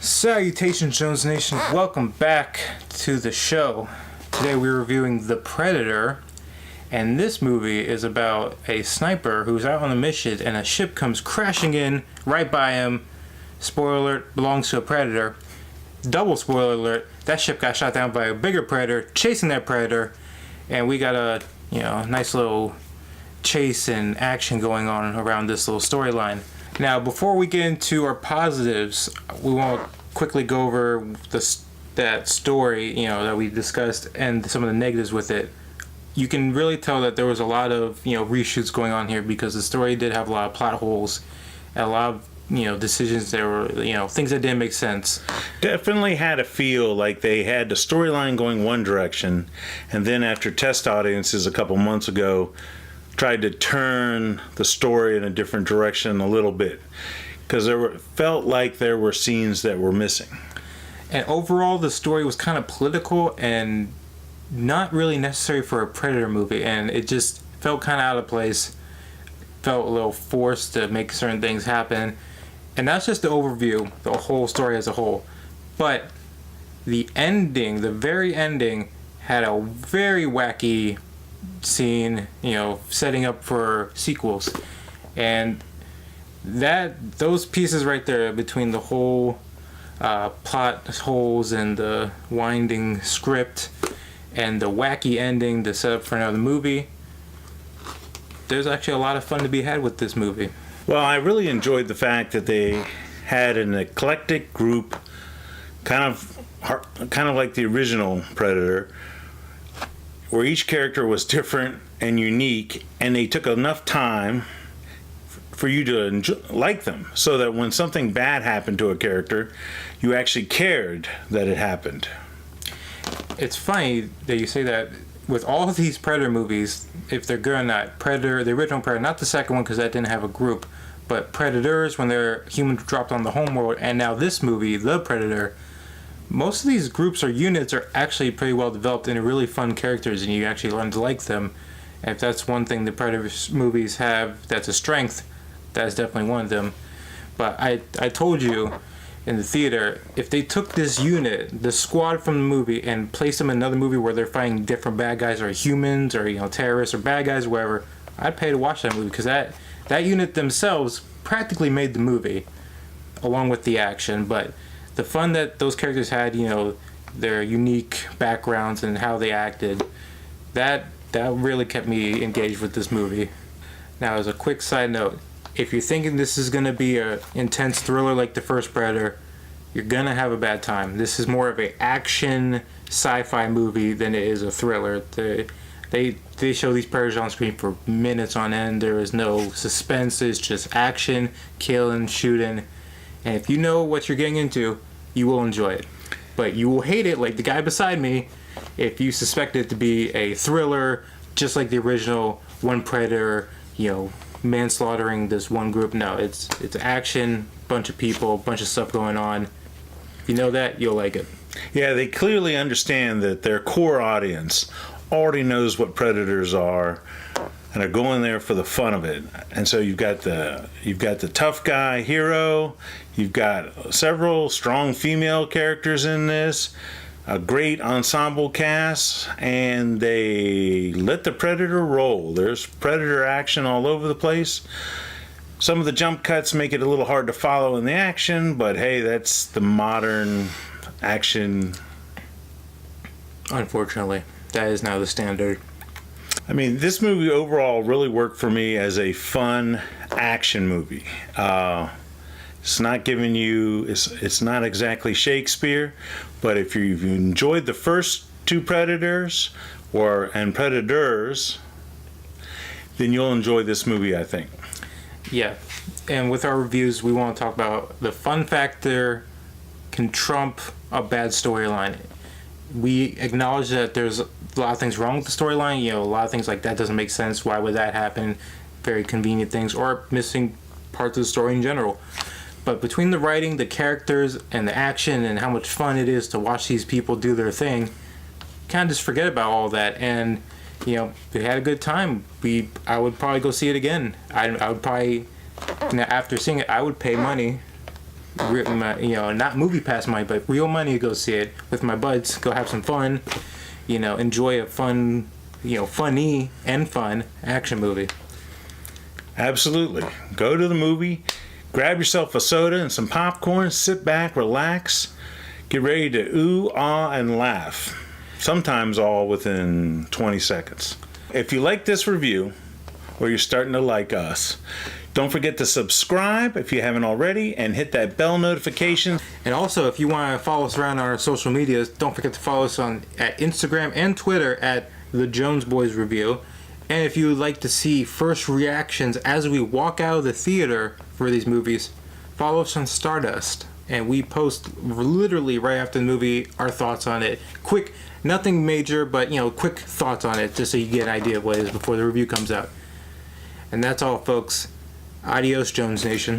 Salutations, Jones Nation. Welcome back to the show. Today we're reviewing The Predator, and this movie is about a sniper who's out on a mission and a ship comes crashing in right by him. Spoiler alert, belongs to a predator. Double spoiler alert, that ship got shot down by a bigger predator chasing that predator, and we got a nice little chase and action going on around this little storyline. Now, before we get into our positives, we want to quickly go over that story, that we discussed, and some of the negatives with it. You can really tell that there was a lot of, reshoots going on here because the story did have a lot of plot holes and a lot of, decisions that were, things that didn't make sense. Definitely had a feel like they had the storyline going one direction, and then after test audiences a couple months ago, tried to turn the story in a different direction a little bit because felt like there were scenes that were missing. And overall, the story was kind of political and not really necessary for a Predator movie, and it just felt kind of out of place. Felt a little forced to make certain things happen, and that's just the overview, the whole story as a whole. But the ending, the very ending, had a very wacky scene, setting up for sequels, and those pieces right there between the whole plot holes and the winding script and the wacky ending to set up for another movie, there's actually a lot of fun to be had with this movie. Well, I really enjoyed the fact that they had an eclectic group, kind of like the original Predator, where each character was different and unique, and they took enough time for you to like them, so that when something bad happened to a character, you actually cared that it happened. It's funny that you say that. With all of these Predator movies, if they're good or not, Predator, the original Predator, not the second one because that didn't have a group, but Predators, when they're humans dropped on the homeworld, and now this movie, The Predator, most of these groups or units are actually pretty well developed and are really fun characters, and you actually learn to like them. And if that's one thing the Predator movies have that's a strength, that is definitely one of them. But I told you in the theater, if they took this unit, the squad from the movie, and placed them in another movie where they're fighting different bad guys or humans or terrorists or bad guys or whatever, I'd pay to watch that movie because that unit themselves practically made the movie along with the action. But the fun that those characters had, their unique backgrounds and how they acted, that really kept me engaged with this movie. Now, as a quick side note, if you're thinking this is going to be an intense thriller like the first Predator, you're going to have a bad time. This is more of an action sci-fi movie than it is a thriller. They show these Predators on screen for minutes on end. There is no suspense. It's just action, killing, shooting. And if you know what you're getting into, you will enjoy it. But you will hate it, like the guy beside me, if you suspect it to be a thriller, just like the original one Predator, manslaughtering this one group. No, it's action, bunch of people, bunch of stuff going on. If you know that, you'll like it. Yeah, they clearly understand that their core audience already knows what Predators are and are going there for the fun of it. And so you've got the tough guy hero, you've got several strong female characters in this, a great ensemble cast, and they let the Predator roll. There's Predator action all over the place. Some of the jump cuts make it a little hard to follow in the action, but hey, that's the modern action. Unfortunately, that is now the standard. I mean, this movie overall really worked for me as a fun action movie. It's not giving you, it's not exactly Shakespeare, but if you've enjoyed the first two Predators and Predators, then you'll enjoy this movie, I think. Yeah, and with our reviews, we want to talk about the fun factor can trump a bad storyline. We acknowledge that there's a lot of things wrong with the storyline. A lot of things like that doesn't make sense. Why would that happen? Very convenient things, or missing parts of the story in general. But between the writing, the characters, and the action, and how much fun it is to watch these people do their thing, kind of just forget about all that. And we had a good time. I would probably go see it again. I would probably, after seeing it, I would pay money not movie pass money, but real money to go see it with my buds. Go have some fun, enjoy a fun, funny and fun action movie. Absolutely. Go to the movie, grab yourself a soda and some popcorn, sit back, relax, get ready to ooh, ah, and laugh. Sometimes all within 20 seconds. If you like this review, or you're starting to like us, don't forget to subscribe if you haven't already, and hit that bell notification. And also, if you want to follow us around on our social medias, don't forget to follow us at Instagram and Twitter at The Jones Boys Review. And if you would like to see first reactions as we walk out of the theater for these movies, follow us on Stardust. And we post literally right after the movie our thoughts on it. Quick, nothing major, but quick thoughts on it, just so you get an idea of what it is before the review comes out. And that's all, folks. Adios, Jones Nation.